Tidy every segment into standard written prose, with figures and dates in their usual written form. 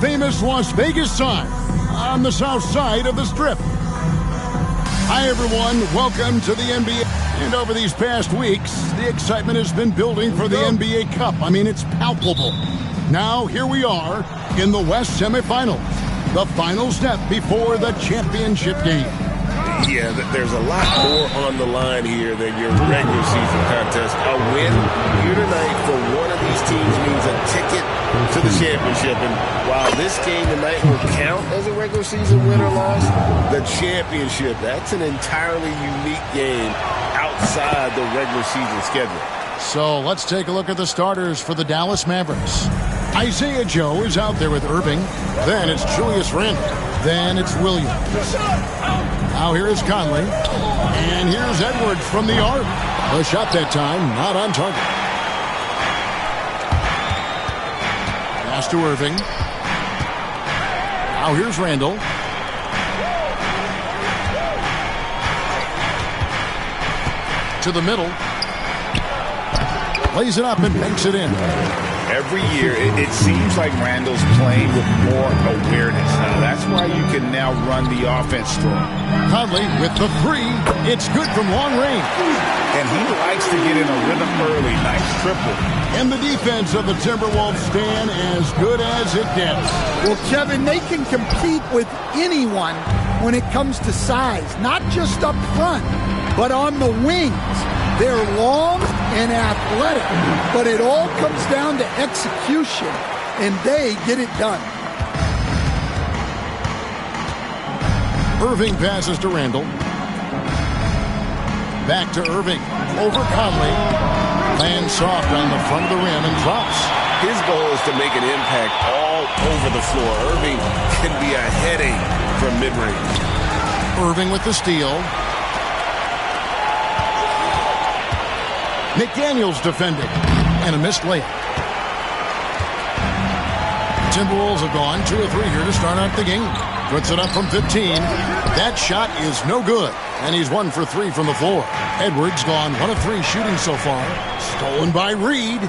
famous Las Vegas sign on the south side of the Strip. Hi, everyone. Welcome to the NBA. And over these past weeks, the excitement has been building for the NBA Cup. I mean, it's palpable. Now, here we are in the West semifinals, the final step before the championship game. Yeah, there's a lot more on the line here than your regular season contest. A win here tonight for one of these teams means a ticket to the championship. And while this game tonight will count as a regular season win or loss, the championship, that's an entirely unique game outside the regular season schedule. So let's take a look at the starters for the Dallas Mavericks. Isaiah Joe is out there with Irving. Then it's Julius Randle. Then it's Williams. Now here is Conley. And here's Edwards from the arc. The shot that time, not on target. Pass to Irving. Now here's Randle. To the middle. Lays it up and banks it in. Every year, it seems like Randle's playing with more awareness. Now, that's why you can now run the offense through him. Conley with the three. It's good from long range. And he likes to get in a rhythm early. Nice triple. And the defense of the Timberwolves stand as good as it gets. Well, Kevin, they can compete with anyone when it comes to size. Not just up front, but on the wings. They're long and athletic, but it all comes down to execution, and they get it done. Irving passes to Randle. Back to Irving. Over Conley. Lands soft on the front of the rim and drops. His goal is to make an impact all over the floor. Irving can be a headache from mid-range. Irving with the steal. McDaniels defending. And a missed layup. Timberwolves have gone 2 of 3 here to start out the game. Puts it up from 15. That shot is no good. And he's 1 for 3 from the floor. Edwards gone 1 of 3 shooting so far. Stolen by Reed.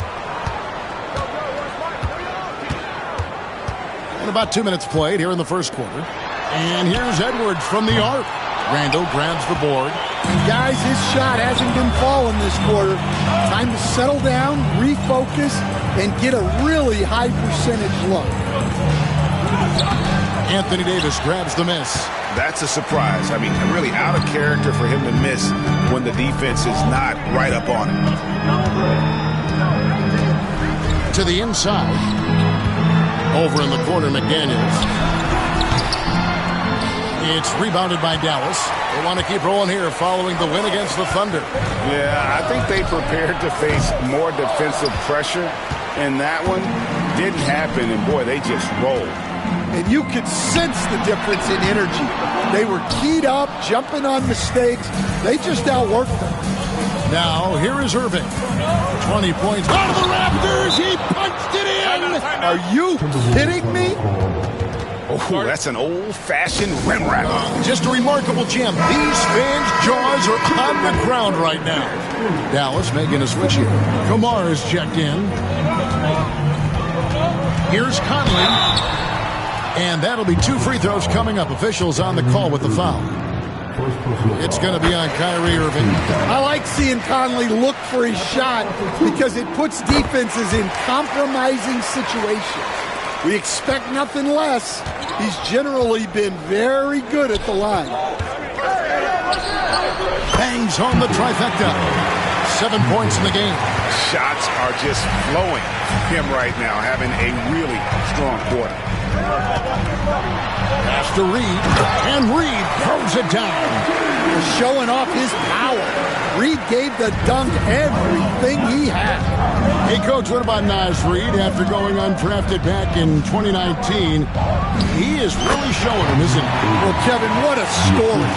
And about 2 minutes played here in the first quarter. And here's Edwards from the arc. Randle grabs the board. And guys, his shot hasn't been falling this quarter. Time to settle down, refocus, and get a really high percentage look. Anthony Davis grabs the miss. That's a surprise. I mean, really out of character for him to miss when the defense is not right up on him. To the inside. Over in the corner, McDaniels. It's rebounded by Dallas. They want to keep rolling here following the win against the Thunder. Yeah, I think they prepared to face more defensive pressure, and that one didn't happen, and boy, they just rolled. And you could sense the difference in energy. They were keyed up, jumping on mistakes. They just outworked them. Now, here is Irving. 20 points out of the Raptors. He punched it in. Are you kidding me? Oh, that's an old-fashioned rim wrap. Just a remarkable jam. These fans' jaws are on the ground right now. Dallas making a switch here. Kamar is checked in. Here's Conley. And that'll be 2 free throws coming up. Officials on the call with the foul. It's going to be on Kyrie Irving. I like seeing Conley look for his shot because it puts defenses in compromising situations. We expect nothing less. He's generally been very good at the line. Bangs home the trifecta. 7 points in the game. Shots are just flowing. Him right now having a really strong quarter. Pass to Reed. And Reed throws it down. Showing off his power. Reed gave the dunk everything he had. Hey, Coach, what about Naz Reed after going undrafted back in 2019? He is really showing him, isn't he? Well, Kevin, what a story.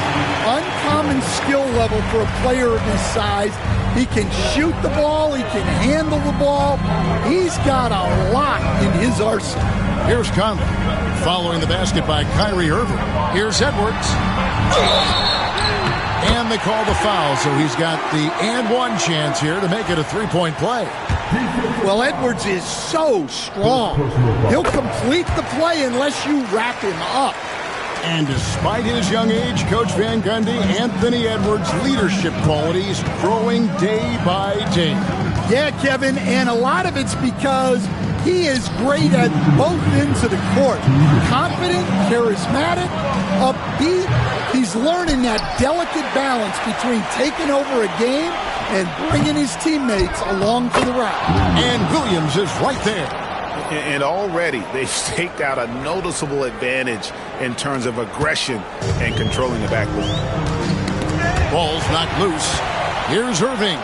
Uncommon skill level for a player of his size. He can shoot the ball. He can handle the ball. He's got a lot in his arsenal. Here's Conley. Following the basket by Kyrie Irving. Here's Edwards. And they call the foul, so he's got the and one chance here to make it a 3-point play. Well, Edwards is so strong. He'll complete the play unless you wrap him up. And despite his young age, Coach Van Gundy, Anthony Edwards' leadership qualities growing day by day. Yeah, Kevin, and a lot of it's because he is great at both ends of the court. Confident, charismatic, upbeat. He's learning that delicate balance between taking over a game and bringing his teammates along for the ride. And Williams is right there. And already they've staked out a noticeable advantage in terms of aggression and controlling the backcourt. Ball's knocked loose. Here's Irving.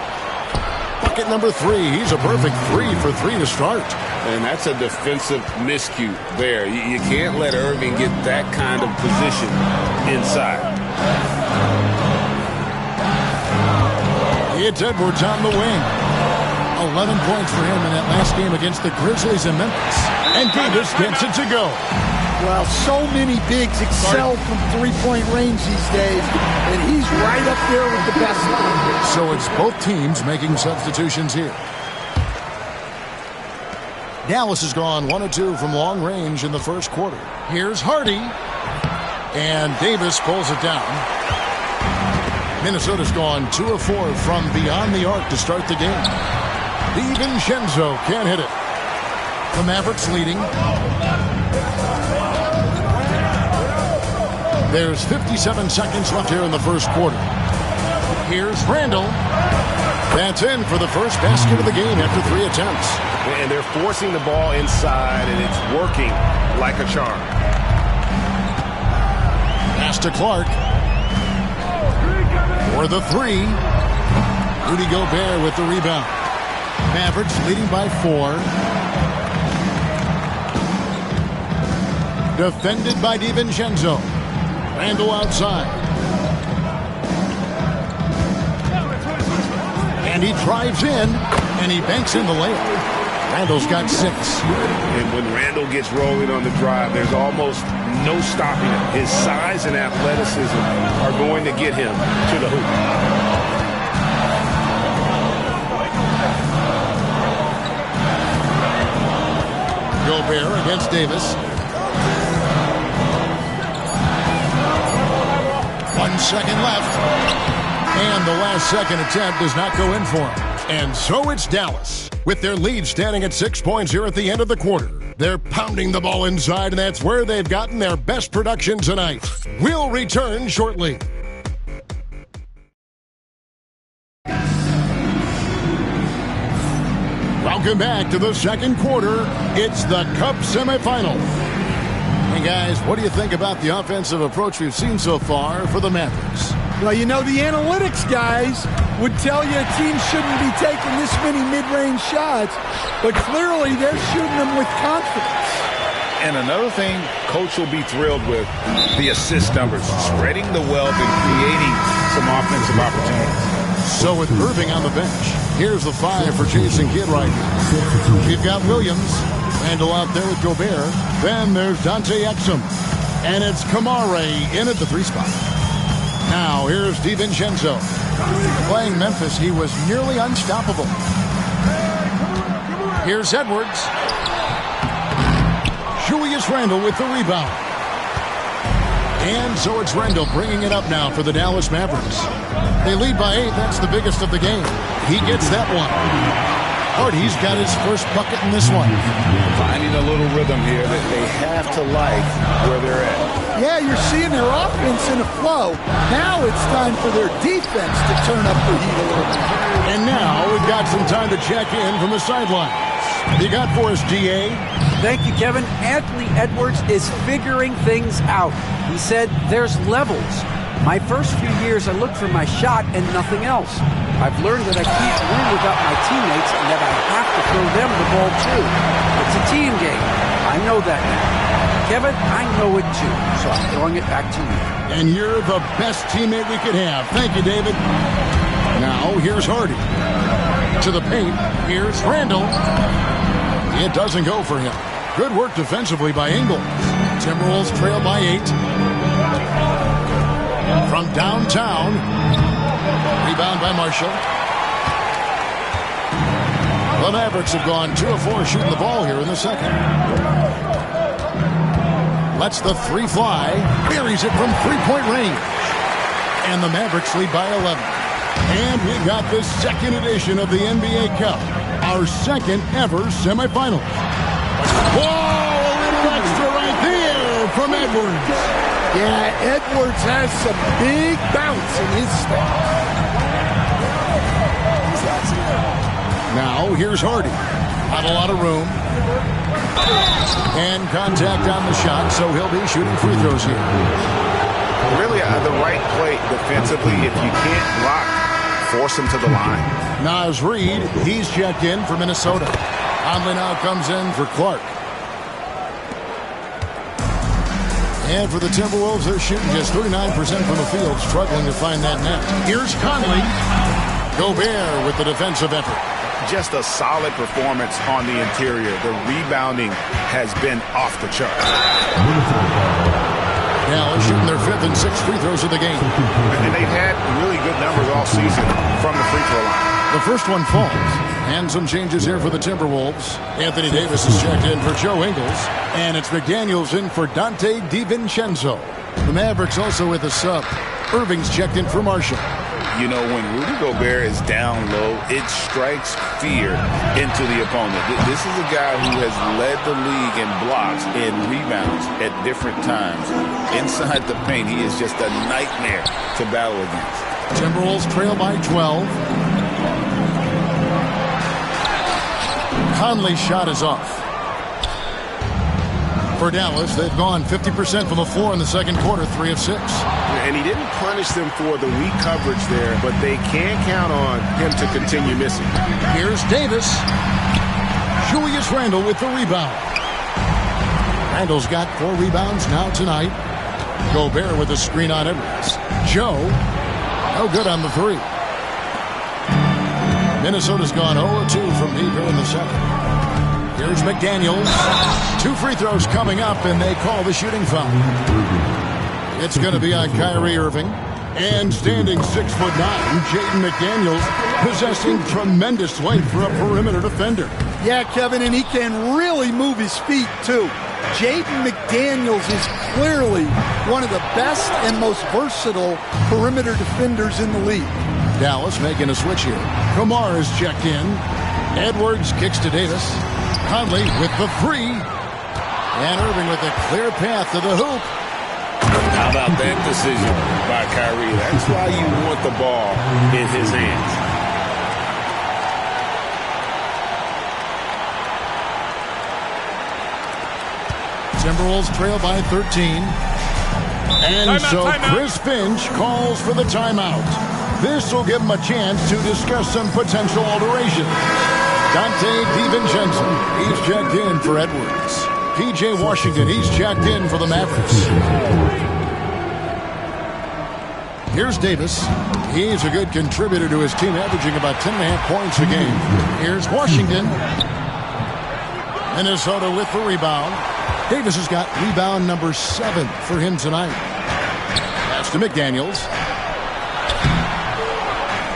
Bucket number 3. He's a perfect 3 for 3 to start. And that's a defensive miscue there. You can't let Irving get that kind of position inside. It's Edwards on the wing. 11 points for him in that last game against the Grizzlies in Memphis. And Davis gets it to go. Well, so many bigs excel from three-point range these days, and he's right up there with the best of them. So it's both teams making substitutions here. Dallas has gone 1 of 2 from long range in the first quarter. Here's Hardy. And Davis pulls it down. Minnesota's gone 2 of 4 from beyond the arc to start the game. DiVincenzo can't hit it. The Mavericks leading. There's 57 seconds left here in the first quarter. Here's Randall. That's in for the first basket of the game after 3 attempts. And they're forcing the ball inside, and it's working like a charm. Pass to Clark. For the 3. Rudy Gobert with the rebound. Mavericks leading by 4. Defended by DiVincenzo. Randall outside. And he drives in, and he banks in the layup. Randall's got 6. And when Randall gets rolling on the drive, there's almost no stopping him. His size and athleticism are going to get him to the hoop. Gobert against Davis. 1 second left. And the last second attempt does not go in for him. And so it's Dallas, with their lead standing at 6 points here at the end of the quarter. They're pounding the ball inside, and that's where they've gotten their best production tonight. We'll return shortly. Welcome back to the second quarter. It's the Cup semifinal. Hey, guys, what do you think about the offensive approach we've seen so far for the Mavericks? Well, you know, the analytics guys would tell you a team shouldn't be taking this many mid-range shots, but clearly they're shooting them with confidence. And another thing Coach will be thrilled with, the assist numbers, spreading the wealth and creating some offensive opportunities. So with Irving on the bench, here's the 5 for Jason Kidd right here. We've got Williams, Randall out there with Gobert. Then there's Dante Exum. And it's Kamare in at the 3 spot. Now here's DiVincenzo. Playing Memphis, he was nearly unstoppable. Here's Edwards. Julius Randle with the rebound. And so it's Randle bringing it up now for the Dallas Mavericks. They lead by 8. That's the biggest of the game. He gets that one. Hardy's got his first bucket in this one. Finding a little rhythm here that they have to like where they're at. Yeah, you're seeing their offense in a flow. Now it's time for their defense to turn up the heat a little bit. And now we've got some time to check in from the sidelines. You got for us, DA? Thank you, Kevin. Anthony Edwards is figuring things out. He said there's levels. My first few years, I looked for my shot and nothing else. I've learned that I can't win without my teammates and that I have to throw them the ball too. It's a team game. I know that now. Kevin, I know it too, so I'm throwing it back to you. And you're the best teammate we could have. Thank you, David. Now, here's Hardy. To the paint, here's Randall. It doesn't go for him. Good work defensively by Ingles. Timberwolves trail by 8. From downtown, rebound by Marshall. The The Mavericks have gone 2 of 4 shooting the ball here in the second. Lets the three fly. Buries it from three-point range. And the Mavericks lead by 11. And we got the second edition of the NBA Cup. Our second ever semifinal. Whoa! A little extra right there from Edwards. Yeah, Edwards has some big bounce in his step. Now, here's Hardy. Not a lot of room. And contact on the shot, so he'll be shooting free throws here. Really, the right play defensively. If you can't block, force him to the line. Naz Reid, he's checked in for Minnesota. Conley now comes in for Clark. And for the Timberwolves, they're shooting just 39% from the field, struggling to find that net. Here's Conley. Gobert with the defensive effort. Just a solid performance on the interior. The rebounding has been off the charts. Dallas shooting their 5th and 6th free throws of the game. And they've had really good numbers all season from the free throw line. The first one falls. And some changes here for the Timberwolves. Anthony Davis is checked in for Joe Ingles. And it's McDaniels in for Dante DiVincenzo. The Mavericks also with a sub. Irving's checked in for Marshall. You know, when Rudy Gobert is down low, it strikes fear into the opponent. This is a guy who has led the league in blocks and rebounds at different times. Inside the paint, he is just a nightmare to battle against. Timberwolves trail by 12. Conley's shot is off. For Dallas, they've gone 50% from the floor in the second quarter, 3 of 6. And he didn't punish them for the weak coverage there, but they can't count on him to continue missing. Here's Davis. Julius Randle with the rebound. Randle's got 4 rebounds now tonight. Gobert with a screen on Edwards. Joe, no good on the 3. Minnesota's gone 0-2 from deep here in the second. Here's McDaniels. 2 free throws coming up, and they call the shooting foul. It's going to be on Kyrie Irving. And standing 6'9", Jaden McDaniels, possessing tremendous length for a perimeter defender. Yeah, Kevin, and he can really move his feet, too. Jaden McDaniels is clearly one of the best and most versatile perimeter defenders in the league. Dallas making a switch here. Kamar is checked in. Edwards kicks to Davis. Conley with the 3. And Irving with a clear path to the hoop. How about that decision by Kyrie? That's why you want the ball in his hands. Timberwolves trail by 13. And Chris Finch calls for the timeout. This will give him a chance to discuss some potential alterations. Dante DiVincenzo, he's checked in for Edwards. P.J. Washington, he's checked in for the Mavericks. Here's Davis. He's a good contributor to his team, averaging about 10.5 points a game. Here's Washington. Minnesota with the rebound. Davis has got rebound number 7 for him tonight. Pass to McDaniels.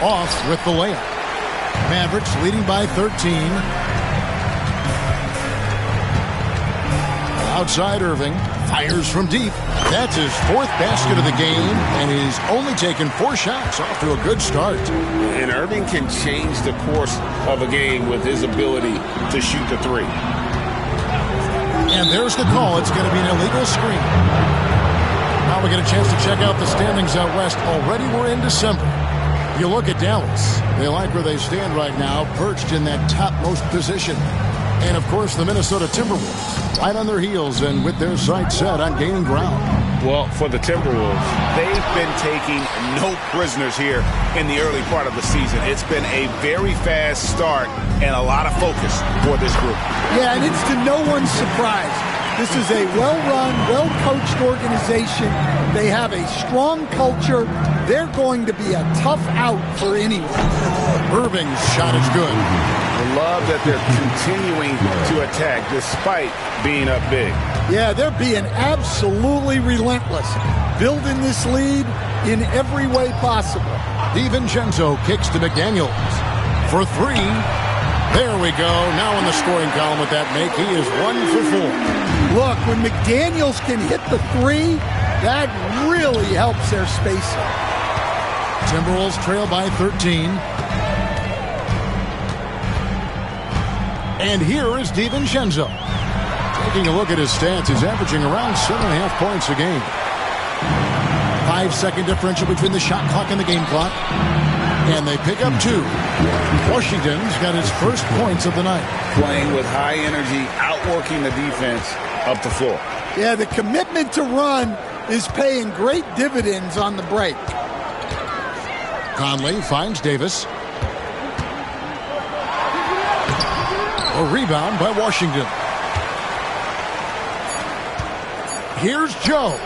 Off with the layup. Mavericks leading by 13. Outside Irving. Fires from deep. That's his 4th basket of the game, and he's only taken 4 shots. Off to a good start. And Irving can change the course of a game with his ability to shoot the 3. And there's the call. It's going to be an illegal screen. Now we get a chance to check out the standings out west. Already we're in December. You look at Dallas. They like where they stand right now, perched in that topmost position. And, of course, the Minnesota Timberwolves, right on their heels and with their sights set on gaining ground. Well, for the Timberwolves, they've been taking no prisoners here in the early part of the season. It's been a very fast start and a lot of focus for this group. Yeah, and it's to no one's surprise. This is a well-run, well-coached organization. They have a strong culture. They're going to be a tough out for anyone. Irving's shot is good. I love that they're continuing to attack despite being up big. Yeah, they're being absolutely relentless, building this lead in every way possible. DiVincenzo kicks to McDaniels for 3. There we go. Now in the scoring column with that make, he is 1 for 4. Look, when McDaniels can hit the 3, that really helps their spacing. Timberwolves trail by 13. And here is DiVincenzo. Taking a look at his stats, he's averaging around 7.5 points a game. 5-second differential between the shot clock and the game clock. And they pick up 2. Washington's got his first points of the night. Playing with high energy, outworking the defense up the floor. Yeah, the commitment to run is paying great dividends on the break. Conley finds Davis. A rebound by Washington. Here's Joe.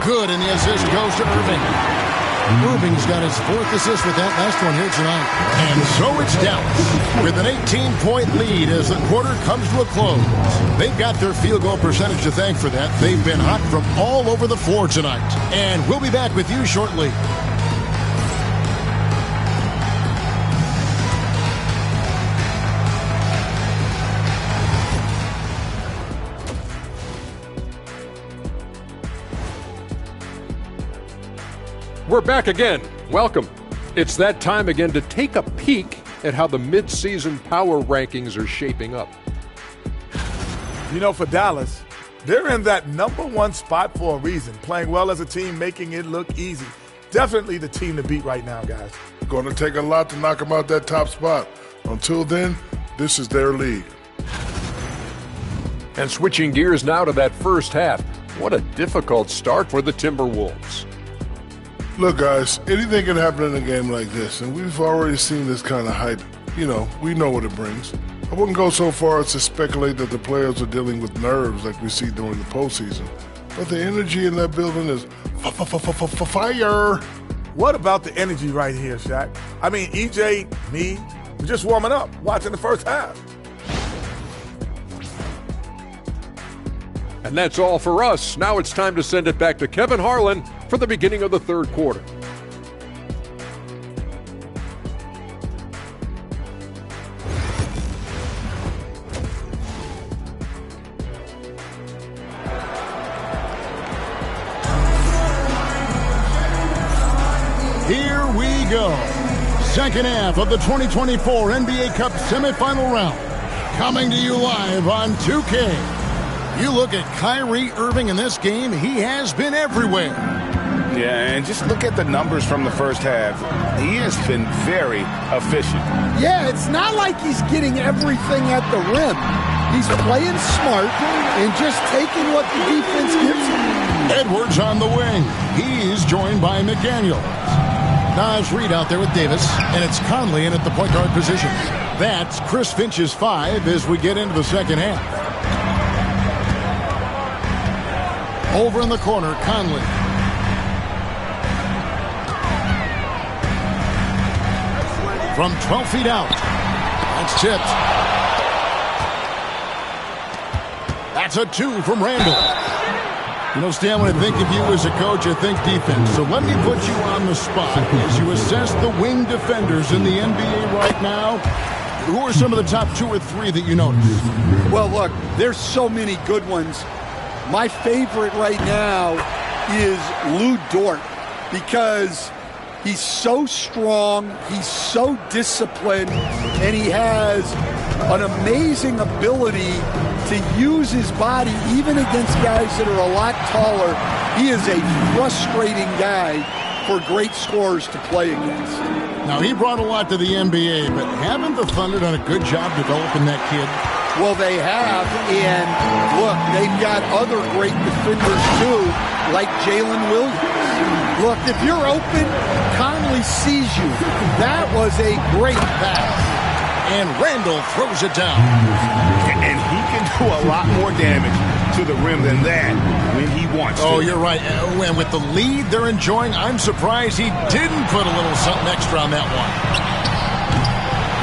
Good, and the assist goes to Irving. Irving's got his 4th assist with that last one here tonight. And so it's Dallas with an 18-point lead as the quarter comes to a close. They've got their field goal percentage to thank for that. They've been hot from all over the floor tonight. And we'll be back with you shortly. We're back again. Welcome. It's that time again to take a peek at how the mid-season power rankings are shaping up. You know, for Dallas, they're in that #1 spot for a reason. Playing well as a team, making it look easy. Definitely the team to beat right now, guys. Going to take a lot to knock them out that top spot. Until then, this is their league. And switching gears now to that first half. What a difficult start for the Timberwolves. Look, guys, anything can happen in a game like this, and we've already seen this kind of hype. You know, we know what it brings. I wouldn't go so far as to speculate that the players are dealing with nerves like we see during the postseason, but the energy in that building is fire. What about the energy right here, Shaq? I mean, EJ, me, we're just warming up, watching the first half. And that's all for us. Now it's time to send it back to Kevin Harlan for the beginning of the third quarter. Here we go. Second half of the 2024 NBA Cup semifinal round. Coming to you live on 2K. You look at Kyrie Irving in this game, he has been everywhere. Yeah, and just look at the numbers from the first half. He has been very efficient. Yeah, it's not like he's getting everything at the rim. He's playing smart and just taking what the defense gives him. Edwards on the wing. He's joined by McDaniels. Naz Reid out there with Davis, and it's Conley in at the point guard position. That's Chris Finch's 5 as we get into the second half. Over in the corner, Conley. From 12 feet out. That's tipped. That's a 2 from Randall. You know, Stan, when I think of you as a coach, I think defense. So let me put you on the spot as you assess the wing defenders in the NBA right now. Who are some of the top 2 or 3 that you notice? Well, look, there's so many good ones. My favorite right now is Lou Dort because he's so strong, he's so disciplined, and he has an amazing ability to use his body even against guys that are a lot taller. He is a frustrating guy for great scorers to play against. Now, he brought a lot to the NBA, but haven't the Thunder done a good job developing that kid? Well, they have, and look, they've got other great defenders too, like Jalen Williams. Look, if you're open, Conley sees you. That was a great pass. And Randall throws it down. And he can do a lot more damage to the rim than that when he wants to. Oh, you're right. And with the lead they're enjoying, I'm surprised he didn't put a little something extra on that one.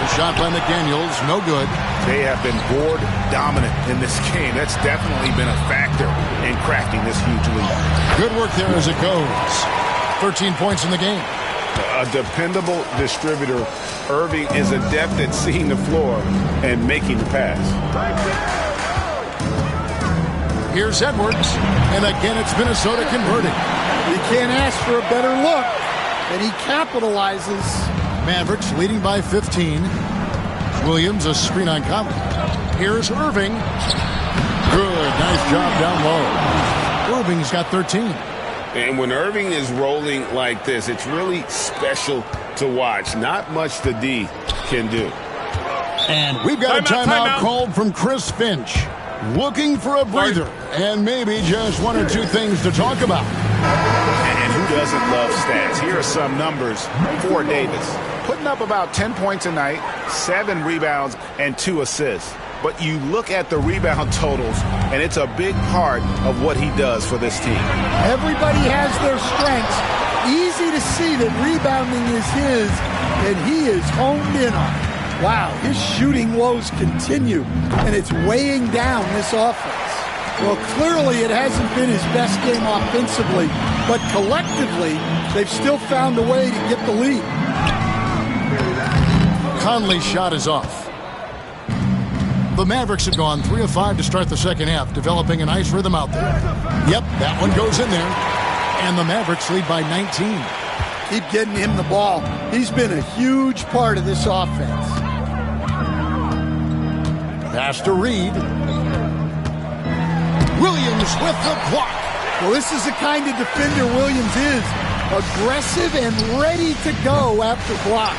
The shot by McDaniels, no good. They have been board dominant in this game. That's definitely been a factor in cracking this huge lead. Good work there as it goes. 13 points in the game. A dependable distributor. Irving is adept at seeing the floor and making the pass. Here's Edwards, and again it's Minnesota converting. You can't ask for a better look, and he capitalizes. Mavericks leading by 15. Williams, a screen on Conley. Here's Irving. Good, nice job down low. Irving's got 13. And when Irving is rolling like this, it's really special to watch. Not much the D can do. And we've got a timeout called from Chris Finch. Looking for a breather and maybe just one or two things to talk about. And who doesn't love stats? Here are some numbers for Davis. Putting up about 10 points a night, 7 rebounds, and 2 assists. But you look at the rebound totals, and it's a big part of what he does for this team. Everybody has their strengths. Easy to see that rebounding is his, and he is honed in on it. Wow, his shooting woes continue, and it's weighing down this offense. Well, clearly it hasn't been his best game offensively, but collectively, they've still found a way to get the lead. Conley's shot is off. The Mavericks have gone 3 of 5 to start the second half, developing a nice rhythm out there. Yep, that one goes in there. And the Mavericks lead by 19. Keep getting him the ball. He's been a huge part of this offense. Pass to Reed. Williams with the block. Well, this is the kind of defender Williams is. Aggressive and ready to go after blocks.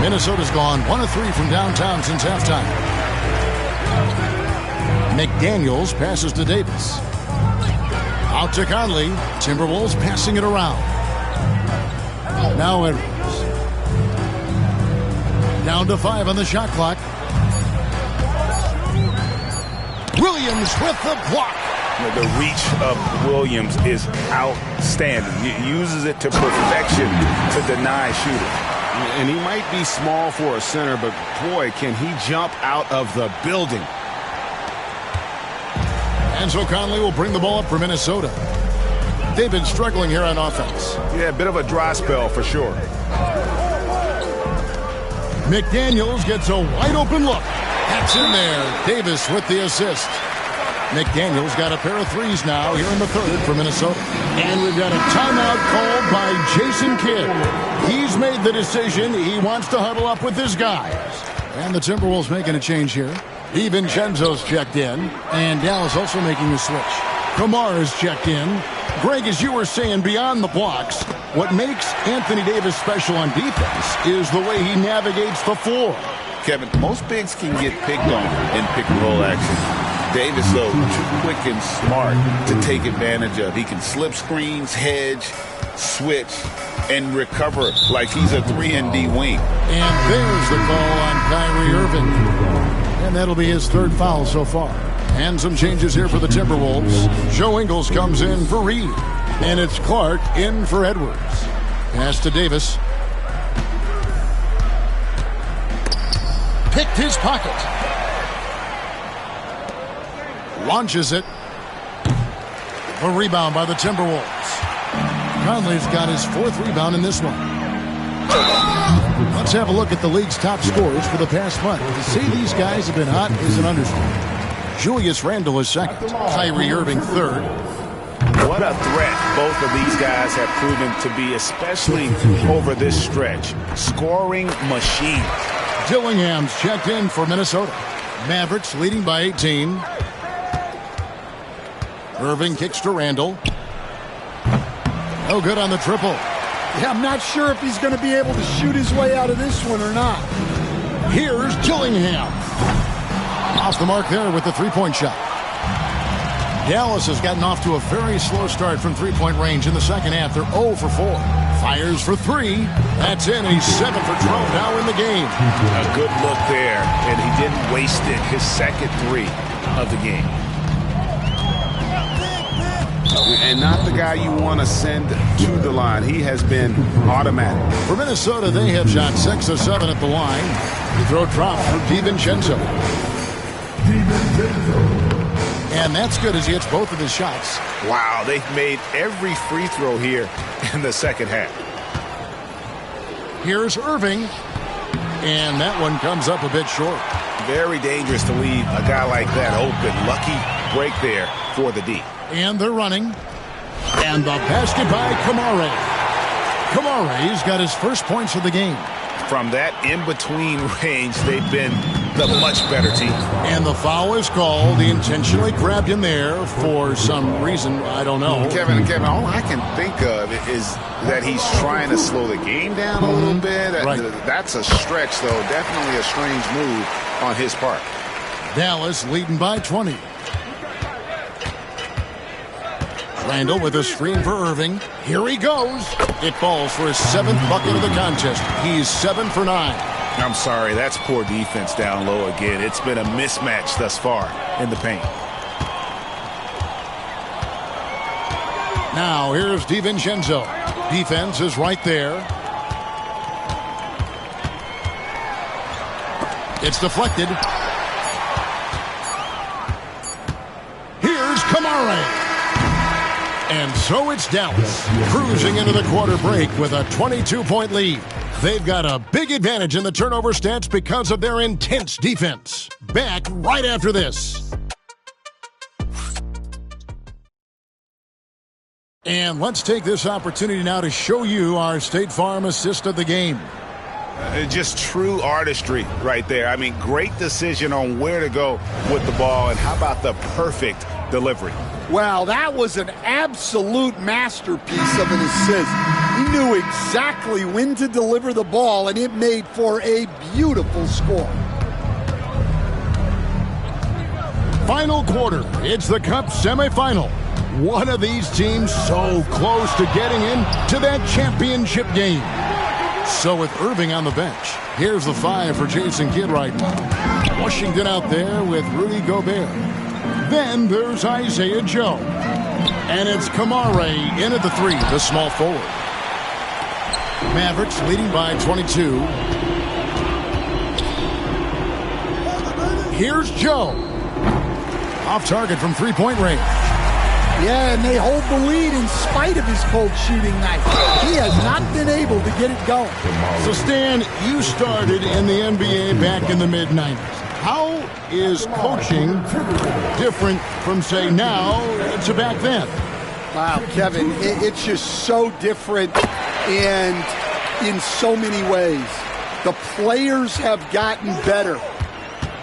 Minnesota's gone 1 of 3 from downtown since halftime. McDaniels passes to Davis. Out to Conley. Timberwolves passing it around. Now Edwards. Down to 5 on the shot clock. Williams with the block. The reach of Williams is outstanding. He uses it to perfection to deny shooters. And he might be small for a center, but boy, can he jump out of the building. And so Conley will bring the ball up for Minnesota. They've been struggling here on offense. Yeah, a bit of a dry spell for sure. McDaniels gets a wide open look. That's in there. Davis with the assist. McDaniels got a pair of threes now here in the third for Minnesota. And we've got a timeout called by Jason Kidd. He's made the decision. He wants to huddle up with his guys. And the Timberwolves making a change here. DiVincenzo's checked in. And Dallas also making a switch. Kamar is checked in. Greg, as you were saying, beyond the blocks, what makes Anthony Davis special on defense is the way he navigates the floor. Kevin, most bigs can get picked on in pick-and-roll action. Davis, though, too quick and smart to take advantage of. He can slip screens, hedge, switch, and recover like he's a 3-and-D wing. And there's the call on Kyrie Irving. And that'll be his third foul so far. And some changes here for the Timberwolves. Joe Ingles comes in for Reed. And it's Clark in for Edwards. Pass to Davis. Picked his pocket. Launches it. A rebound by the Timberwolves. Conley's got his 4th rebound in this one. Let's have a look at the league's top scorers for the past month. To say these guys have been hot is an understatement. Julius Randle is 2nd. Kyrie Irving 3rd. What a threat both of these guys have proven to be, especially over this stretch. Scoring machines. Dillingham's checked in for Minnesota. Mavericks leading by 18. Irving kicks to Randle. No good on the triple. Yeah, I'm not sure if he's going to be able to shoot his way out of this one or not. Here's Dillingham. Off the mark there with the three-point shot. Dallas has gotten off to a very slow start from three-point range in the second half. They're 0 for 4. Fires for 3. That's in, and he's 7 for 12 now in the game. A good look there, and he didn't waste it. His second 3 of the game. And not the guy you want to send to the line. He has been automatic. For Minnesota, they have shot 6 of 7 at the line. The throw drop for DiVincenzo. And that's good as he hits both of his shots. Wow, they've made every free throw here in the second half. Here's Irving. And that one comes up a bit short. Very dangerous to leave a guy like that open. Lucky break there for the D. And they're running. And the basket by Kamare. Kamare's got his first points of the game. From that in-between range, they've been the much better team. And the foul is called. He intentionally grabbed him there for some reason. I don't know. Kevin, all I can think of is that he's trying to slow the game down a little bit. Right. That's a stretch, though. Definitely a strange move on his part. Dallas leading by 20. Randall with a screen for Irving. Here he goes. It falls for his 7th bucket of the contest. He's 7 for 9. I'm sorry, that's poor defense down low again. It's been a mismatch thus far in the paint. Now here's DiVincenzo. Defense is right there. It's deflected. Here's Kamare. And so it's Dallas, cruising into the quarter break with a 22-point lead. They've got a big advantage in the turnover stats because of their intense defense. Back right after this. And let's take this opportunity now to show you our State Farm assist of the game. Just true artistry right there. I mean, great decision on where to go with the ball, and how about the perfect delivery? Well, that was an absolute masterpiece of an assist. He knew exactly when to deliver the ball, and it made for a beautiful score. Final quarter. It's the Cup semifinal. One of these teams so close to getting into that championship game. So with Irving on the bench, here's the 5 for Jason Kidd right now. Washington out there with Rudy Gobert. Then there's Isaiah Joe. And it's Kamare in at the 3, the small forward. Mavericks leading by 22. Here's Joe. Off target from three-point range. Yeah, and they hold the lead in spite of his cold shooting night. He has not been able to get it going. So, Stan, you started in the NBA back in the mid-90s. How is coaching different from, say, now to back then? Wow, Kevin, it's just so different and in so many ways. The players have gotten better.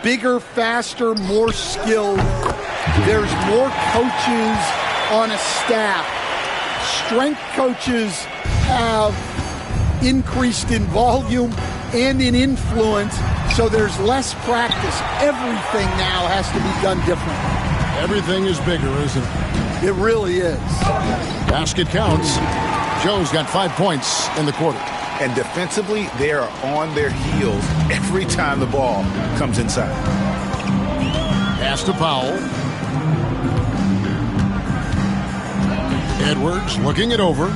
Bigger, faster, more skilled. There's more coaches on a staff. Strength coaches have increased in volume and in influence, so there's less practice. Everything now has to be done differently. Everything is bigger, isn't it? It really is. Basket counts. Joe's got 5 points in the quarter. And defensively, they are on their heels every time the ball comes inside. Pass to Powell. Edwards looking it over.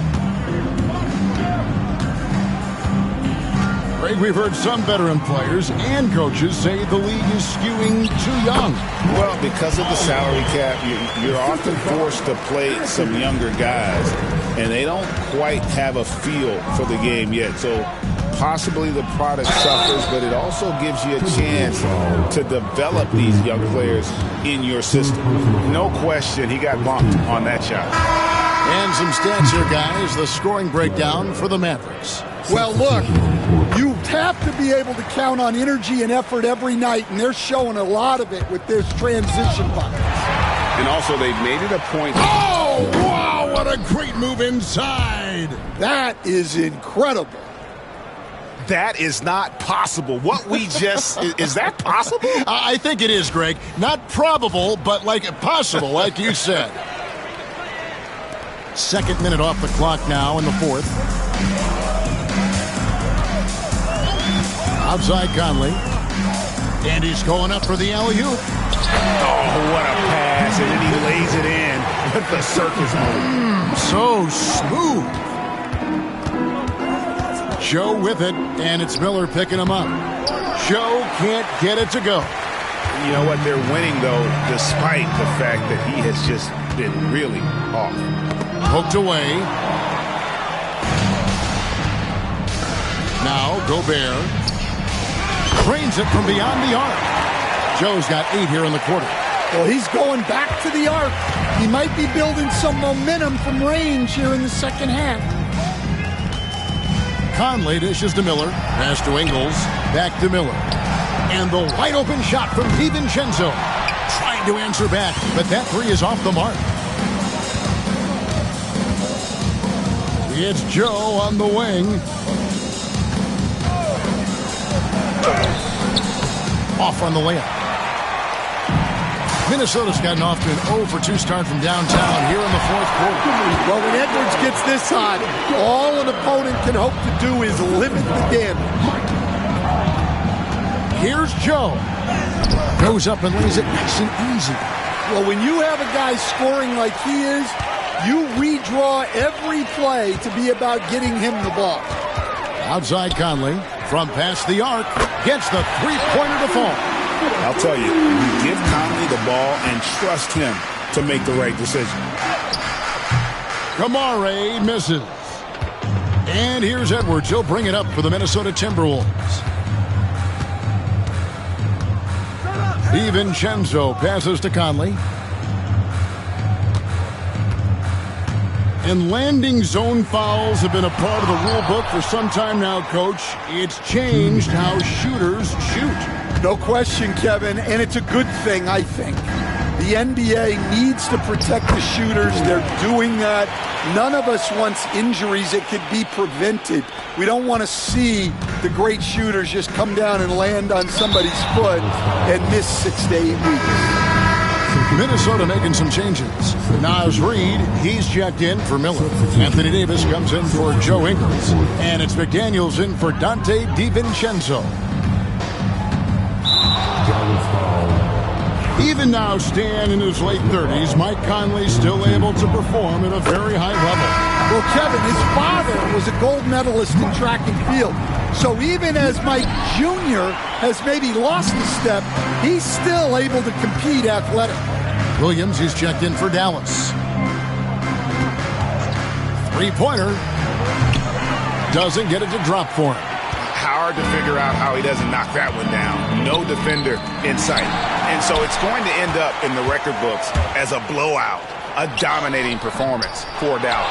Greg, we've heard some veteran players and coaches say the league is skewing too young. Well, because of the salary cap, you're often forced to play some younger guys, and they don't quite have a feel for the game yet. So possibly the product suffers, but it also gives you a chance to develop these young players in your system. No question, he got bumped on that shot. And some stats here, guys. The scoring breakdown for the Mavericks. Well, look, you have to be able to count on energy and effort every night, and they're showing a lot of it with this transition buckets. And also, they've made it a point. Oh, wow, what a great move inside. That is incredible. That is not possible. What we just, is that possible? I think it is, Greg. Not probable, but like possible, like you said. Second minute off the clock now in the fourth. Outside Conley. And he's going up for the alley-oop. Oh, what a pass. And then he lays it in with the circus move. So smooth. Joe with it, and it's Miller picking him up. Joe can't get it to go. You know what? They're winning, though, despite the fact that he has just been really off. Poked away. Now Gobert drains it from beyond the arc. Joe's got 8 here in the quarter. Well, he's going back to the arc. He might be building some momentum from range here in the second half. Conley dishes to Miller. Pass to Ingles. Back to Miller. And the wide open shot from DiVincenzo. Trying to answer back, but that three is off the mark. It's Joe on the wing. Off on the layup. Minnesota's gotten off to an 0-for-2 start from downtown here in the fourth quarter. Well, when Edwards gets this hot, all an opponent can hope to do is limit the damage. Here's Joe. Goes up and lays it nice and easy. Well, when you have a guy scoring like he is, you redraw every play to be about getting him the ball. Outside Conley, from past the arc, gets the three-pointer to fall. I'll tell you, you give Conley the ball and trust him to make the right decision. Kamare misses. And here's Edwards. He'll bring it up for the Minnesota Timberwolves. DiVincenzo passes to Conley. And landing zone fouls have been a part of the rule book for some time now, Coach. It's changed how shooters shoot. No question, Kevin, and it's a good thing, I think. The NBA needs to protect the shooters. They're doing that. None of us wants injuries that could be prevented. We don't want to see the great shooters just come down and land on somebody's foot and miss 6 to 8 weeks. Minnesota making some changes. Naz Reid, he's checked in for Miller. Anthony Davis comes in for Joe Ingles. And it's McDaniels in for Dante DiVincenzo. Even now, Stan in his late 30s, Mike Conley still able to perform at a very high level. Well, Kevin, his father was a gold medalist in track and field. So even as Mike Jr. has maybe lost a step, he's still able to compete athletically. Williams, he's checked in for Dallas. Three-pointer. Doesn't get it to drop for him. Hard to figure out how he doesn't knock that one down. No defender in sight. And so it's going to end up in the record books as a blowout, a dominating performance for Dallas.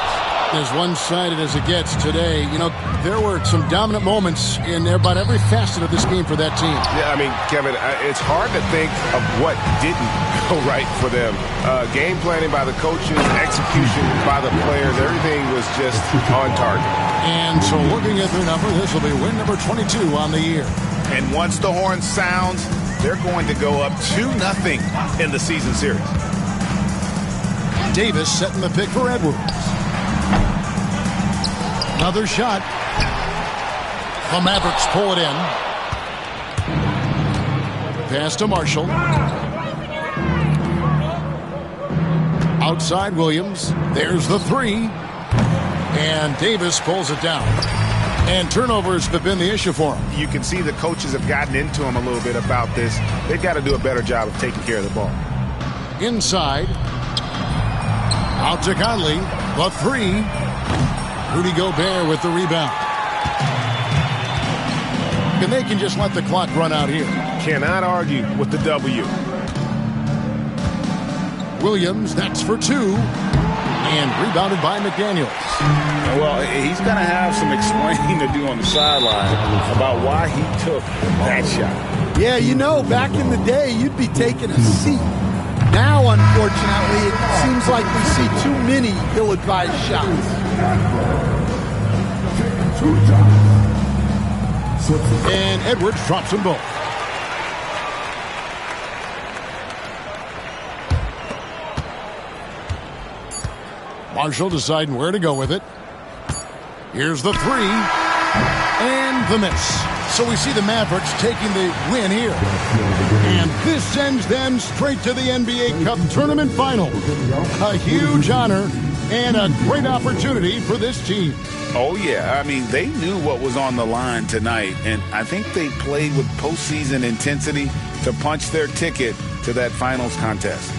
As one-sided as it gets today, you know, there were some dominant moments in about every facet of this game for that team. Yeah, I mean, Kevin, it's hard to think of what didn't go right for them. Game planning by the coaches, execution by the players, everything was just on target. And so looking at their number, this will be win number 22 on the year. And once the horn sounds, they're going to go up 2-0 in the season series. Davis setting the pick for Edwards. Another shot. The Mavericks pull it in. Pass to Marshall. Outside Williams. There's the three. And Davis pulls it down. And turnovers have been the issue for him. You can see the coaches have gotten into him a little bit about this. They've got to do a better job of taking care of the ball. Inside. Out to Conley. The three. Rudy Gobert with the rebound. And they can just let the clock run out here. Cannot argue with the W. Williams, that's for two. And rebounded by McDaniels. Well, he's going to have some explaining to do on the sideline about why he took that shot. Yeah, you know, back in the day, you'd be taking a seat. Now, unfortunately, it seems like we see too many ill-advised shots. And Edwards drops them both. Marshall deciding where to go with it. Here's the three. And the miss. So we see the Mavericks taking the win here. And this sends them straight to the NBA Cup Tournament Final. A huge honor and a great opportunity for this team. Oh, yeah. I mean, they knew what was on the line tonight, and I think they played with postseason intensity to punch their ticket to that finals contest.